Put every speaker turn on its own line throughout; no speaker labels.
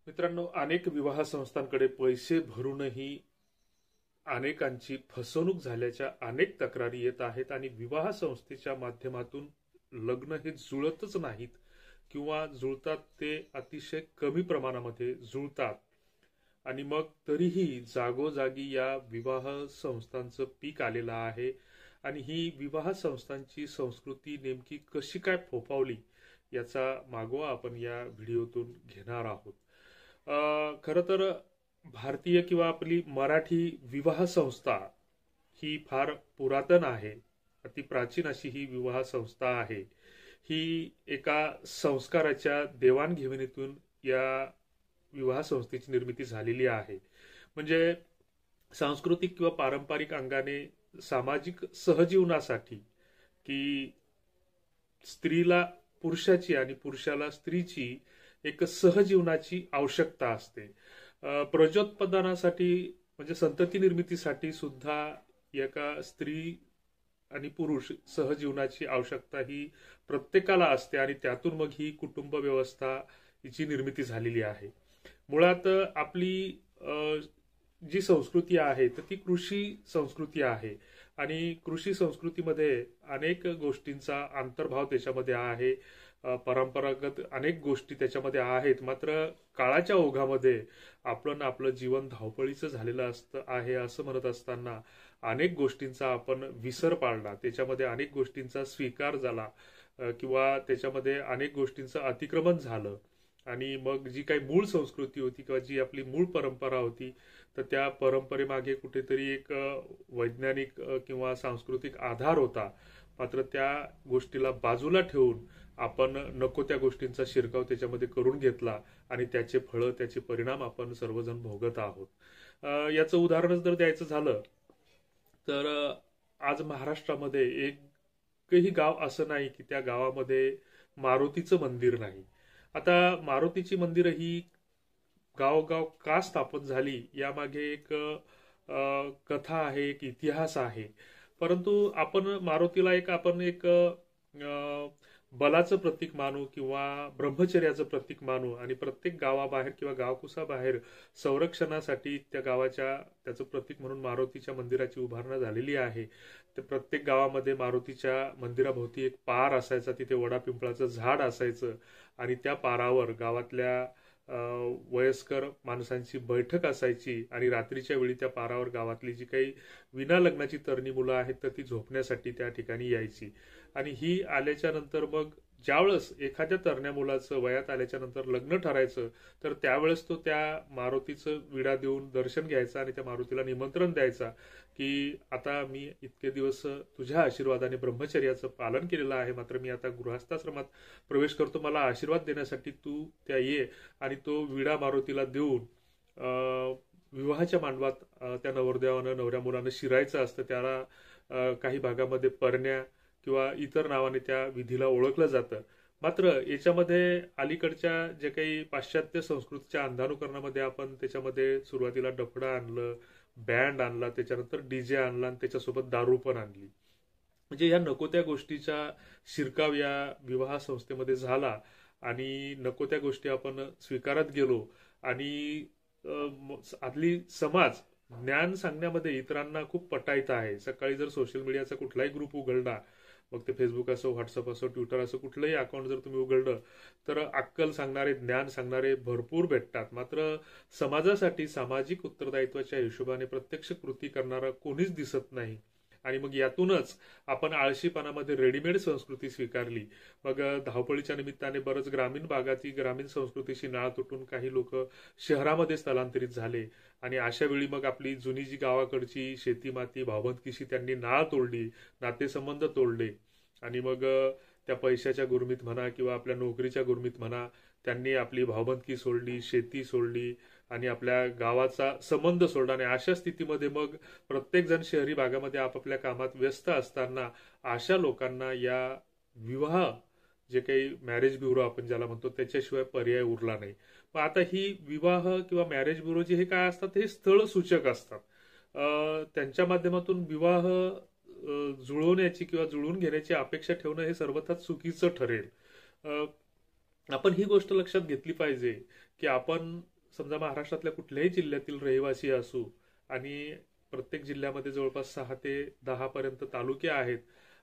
मित्रांनो, अनेक विवाह संस्थांकडे पैसे भरूनही अनेकांची फसवणूक झाल्याच्या अनेक तक्रारी येत आहेत आणि विवाह संस्थेच्या माध्यमातून लग्न हे जुळतच नाहीत किंवा जुळतात ते अतिशय कमी प्रमाणामध्ये जुळतात आणि मग तरीही जागोजागी या विवाह संस्थांचं पीक आलेलं आहे आणि ही विवाह संस्थांची संस्कृती नेमकी कशी काय फोफावली याचा मागोवा आपण या व्हिडिओतून घेणार आहोत. खरं तर भारतीय किंवा आपली मराठी विवाह संस्था ही फार पुरातन आहे. अति प्राचीन अशी ही विवाह संस्था आहे. ही एका संस्काराच्या देवाणघेवाणीतून या विवाह संस्थेची निर्मिती झालेली आहे. म्हणजे सांस्कृतिक किंवा पारंपरिक अंगाने सामाजिक सहजीवनासाठी की स्त्रीला पुरुषाची आणि पुरुषाला स्त्रीची एक सहजीवनाची आवश्यकता असते. प्रजोत्पादनासाठी म्हणजे संतती निर्मितीसाठी सुद्धा एका स्त्री आणि पुरुष सहजीवनाची आवश्यकता ही प्रत्येकाला असते आणि त्यातून मग ही कुटुंब व्यवस्था हिची निर्मिती झालेली आहे. मुळात आपली जी संस्कृती आहे तर ती कृषी संस्कृती आहे आणि कृषी संस्कृतीमध्ये अनेक गोष्टींचा अंतर्भाव त्याच्यामध्ये आहे. परंपरागत अनेक गोष्टी त्याच्यामध्ये आहेत. मात्र काळाच्या ओघामध्ये आपलं जीवन धावपळीचं झालेलं आहे असं म्हणत असताना अनेक गोष्टींचा आपण विसर पाळला. त्याच्यामध्ये अनेक गोष्टींचा स्वीकार झाला किंवा त्याच्यामध्ये अनेक गोष्टींचं अतिक्रमण झालं आणि मग जी काही मूळ संस्कृती होती किंवा जी आपली मूळ परंपरा होती तर त्या परंपरेमागे कुठेतरी एक वैज्ञानिक किंवा सांस्कृतिक आधार होता. मात्र त्या गोष्टीला बाजूला ठेवून आपण नको त्या गोष्टींचा शिरकाव त्याच्यामध्ये करून घेतला आणि त्याचे फळं त्याचे परिणाम आपण सर्वजण भोगत आहोत. याचं उदाहरणच जर द्यायचं झालं तर आज महाराष्ट्रामध्ये एकही गाव असं नाही की त्या गावामध्ये मारुतीचं मंदिर नाही. आता मारुतीची मंदिरं ही गावोगाव का स्थापन झाली यामागे एक कथा आहे, एक इतिहास आहे. परंतु आपण मारुतीला आपण एक बलाचं प्रतीक मानू किंवा ब्रह्मचर्याचं प्रतीक मानू आणि प्रत्येक गावाबाहेर किंवा गावकुसाबाहेर संरक्षणासाठी त्या गावाच्या त्याचं प्रतीक म्हणून मारुतीच्या मंदिराची उभारणा झालेली आहे. तर प्रत्येक गावामध्ये मारुतीच्या मंदिराभोवती एक पार असायचा, तिथे वडा पिंपळाचं झाड असायचं आणि त्या पारावर गावातल्या वयस्कर माणसांची बैठक असायची आणि रात्रीच्या वेळी त्या पारावर गावातली जी काही विना लग्नाची तरणी मुलं आहेत तर ती झोपण्यासाठी त्या ठिकाणी यायची. आणि ही आल्याच्या नंतर मग ज्यावेळेस एखाद्या तरण्या मुलाचं वयात आल्याच्या नंतर लग्न ठरायचं तर त्यावेळेस तो त्या मारुतीचं विडा देऊन दर्शन घ्यायचा आणि त्या मारुतीला निमंत्रण द्यायचा की आता मी इतके दिवस तुझ्या आशीर्वादाने ब्रह्मचर्याचं पालन केलेलं आहे, मात्र मी आता गृहस्थाश्रमात प्रवेश करतो, मला आशीर्वाद देण्यासाठी तू त्या ये. आणि तो विडा मारुतीला देऊन विवाहाच्या मांडवात त्या नवरदेवानं नवऱ्या मुलानं शिरायचं असतं. त्याला काही भागामध्ये परण्या किंवा इतर नावाने त्या विधीला ओळखलं जातं. मात्र याच्यामध्ये अलीकडच्या जे काही पाश्चात्य संस्कृतीच्या अंधानुकरणामध्ये आपण त्याच्यामध्ये सुरुवातीला डफडा आणलं, बँड आणला, त्याच्यानंतर डीजे आणला आणि त्याच्यासोबत दारू पण आणली. म्हणजे या नको त्या गोष्टीचा शिरकाव या विवाह संस्थेमध्ये झाला आणि नको त्या गोष्टी आपण स्वीकारत गेलो आणि आदली समाज ज्ञान सांगण्यामध्ये इतरांना खूप पटायत आहे. सकाळी जर सोशल मीडियाचा कुठलाही ग्रुप उघडला, मग ते फेसबुक असो, व्हॉट्सअप असो, ट्विटर असो, कुठलंही अकाउंट जर तुम्ही उघडलं तर अक्कल सांगणारे, ज्ञान सांगणारे भरपूर भेटतात. मात्र समाजासाठी सामाजिक उत्तरदायित्वाच्या हिशोबाने प्रत्यक्ष कृती करणारा कोणीच दिसत नाही. आणि मग यातूनच आपण आळशीपणामध्ये रेडीमेड संस्कृती स्वीकारली. मग धावपळीच्या निमित्ताने बरंच ग्रामीण भागाची ग्रामीण संस्कृतीशी नाळ तुटून काही लोक शहरामध्ये स्थलांतरित झाले आणि अशा वेळी मग आपली जुनी जी गावाकडची शेती माती भावबंदकीशी त्यांनी नाळ तोडली, नातेसंबंध तोडले आणि मग त्या पैशाच्या गुरमीत म्हणा किंवा आपल्या नोकरीच्या गुरमीत म्हणा त्यांनी आपली भावबंदकी सोडली, शेती सोडली आणि आपल्या गावाचा संबंध सोडला. आणि अशा स्थितीमध्ये मग प्रत्येक जण शहरी भागामध्ये आपापल्या कामात व्यस्त असताना अशा लोकांना या विवाह जे काही मॅरेज ब्युरो आपण ज्याला म्हणतो त्याच्याशिवाय पर्याय उरला नाही. मग आता ही विवाह किंवा मॅरेज ब्युरो जे हे काय असतात हे स्थळ सूचक असतात. त्यांच्या माध्यमातून विवाह जुळवण्याची किंवा जुळवून घेण्याची अपेक्षा ठेवणं हे सर्वथा चुकीचं ठरेल. आपण ही गोष्ट लक्षात घेतली पाहिजे की आपण समजा महाराष्ट्रातल्या कुठल्याही जिल्ह्यातील रहिवासी असू आणि प्रत्येक जिल्ह्यामध्ये जवळपास 6 ते 10 पर्यंत तालुके आहेत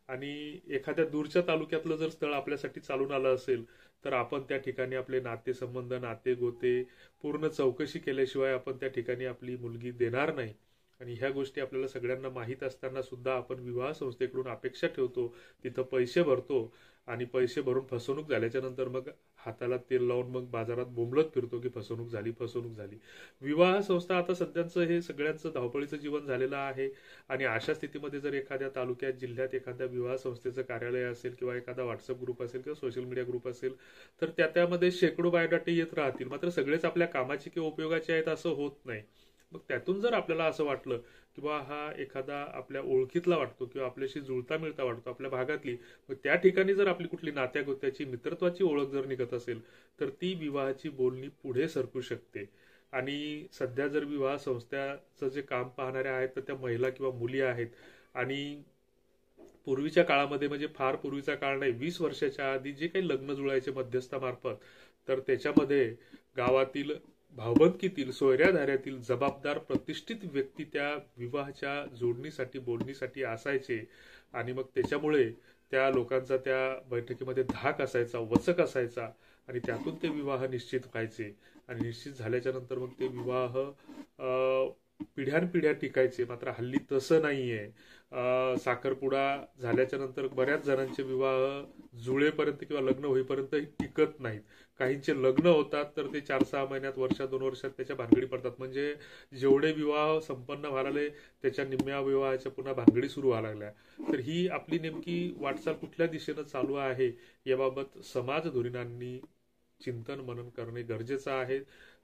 आणि एखाद्या दूरच्या तालुक्यातलं जर स्थळ आपल्यासाठी चालून आलं असेल तर आपण त्या ठिकाणी आपले नातेसंबंध नाते गोते पूर्ण चौकशी केल्याशिवाय आपण त्या ठिकाणी आपली मुलगी देणार नाही. आणि ह्या गोष्टी आपल्याला सगळ्यांना माहीत असताना सुद्धा आपण विवाह संस्थेकडून अपेक्षा ठेवतो, तिथं पैसे भरतो आणि पैसे भरून फसवणूक झाल्याच्या नंतर मग हाताला तेल लावून मग बाजारात बोंबलत फिरतो की फसवणूक झाली फसवणूक झाली. विवाह संस्था आता सध्याचं हे सगळ्यांचं धावपळीचं जीवन झालेलं आहे आणि अशा स्थितीमध्ये जर एखाद्या तालुक्यात जिल्ह्यात एखाद्या विवाह संस्थेचं कार्यालय असेल किंवा एखादा व्हॉट्सअप ग्रुप असेल किंवा सोशल मीडिया ग्रुप असेल तर त्यामध्ये शेकडो बायोडाटे येत राहतील, मात्र सगळेच आपल्या कामाचे किंवा उपयोगाचे आहेत असं होत नाही. मग त्यातून जर आपल्याला असं वाटलं किंवा हा एखादा आपल्या ओळखीतला वाटतो किंवा आपल्याशी जुळता मिळता वाटतो आपल्या भागातली, मग त्या ठिकाणी जर आपली कुठली नात्यागोत्याची मित्रत्वाची ओळख जर निघत असेल तर ती विवाहाची बोलणी पुढे सरकू शकते. आणि सध्या जर विवाह संस्थाचं जे काम पाहणाऱ्या आहेत तर त्या महिला किंवा मुली आहेत आणि पूर्वीच्या काळामध्ये म्हणजे फार पूर्वीचा काळ नाही 20 वर्षाच्या आधी जे काही लग्न जुळायचे मध्यस्थामार्फत तर त्याच्यामध्ये गावातील भावबंदकीतील सोयऱ्याधाऱ्यातील जबाबदार प्रतिष्ठित व्यक्ती त्या विवाहाच्या जोडणीसाठी बोलणीसाठी असायचे आणि मग त्याच्यामुळे त्या लोकांचा त्या बैठकीमध्ये धाक असायचा वचक असायचा आणि त्यातून ते विवाह निश्चित व्हायचे आणि निश्चित झाल्याच्या नंतर मग ते विवाह पिढ्यानपिढ्या टिकायचे. मात्र हल्ली तसं नाहीये. साखरपुडा झाल्याच्या नंतर बऱ्याच जणांचे विवाह जुळेपर्यंत किंवा लग्न होईपर्यंत टिकत नाहीत. काहींचे लग्न होतात तर ते 4-6 महिन्यात 1-2 वर्षात त्याच्या भानगडी पडतात. म्हणजे जेवढे विवाह संपन्न व्हायला त्याच्या निम्म्या विवाहाच्या पुन्हा भानगडी सुरू व्हायला लागल्या. तर ही आपली नेमकी वाटचाल कुठल्या दिशेनं चालू आहे याबाबत समाज धुरीणांनी चिंतन मनन करणे गरजेचं आहे.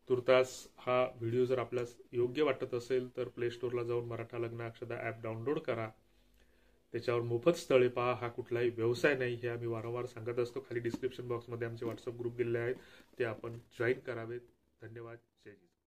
तुर्तास हा व्हिडिओ जर आपल्यास योग्य वाटत असेल तर प्ले स्टोअरला जाऊन मराठा लग्न अक्षदा ॲप डाउनलोड करा. त्याच्यावर मोफत स्थळे पहा. हा कुठलाही व्यवसाय नाही हे आम्ही वारंवार सांगत असतो. खाली डिस्क्रिप्शन बॉक्समध्ये आमचे व्हॉट्सअप ग्रुप दिलेले आहेत, ते आपण जॉईन करावेत. धन्यवाद. जय हिंद.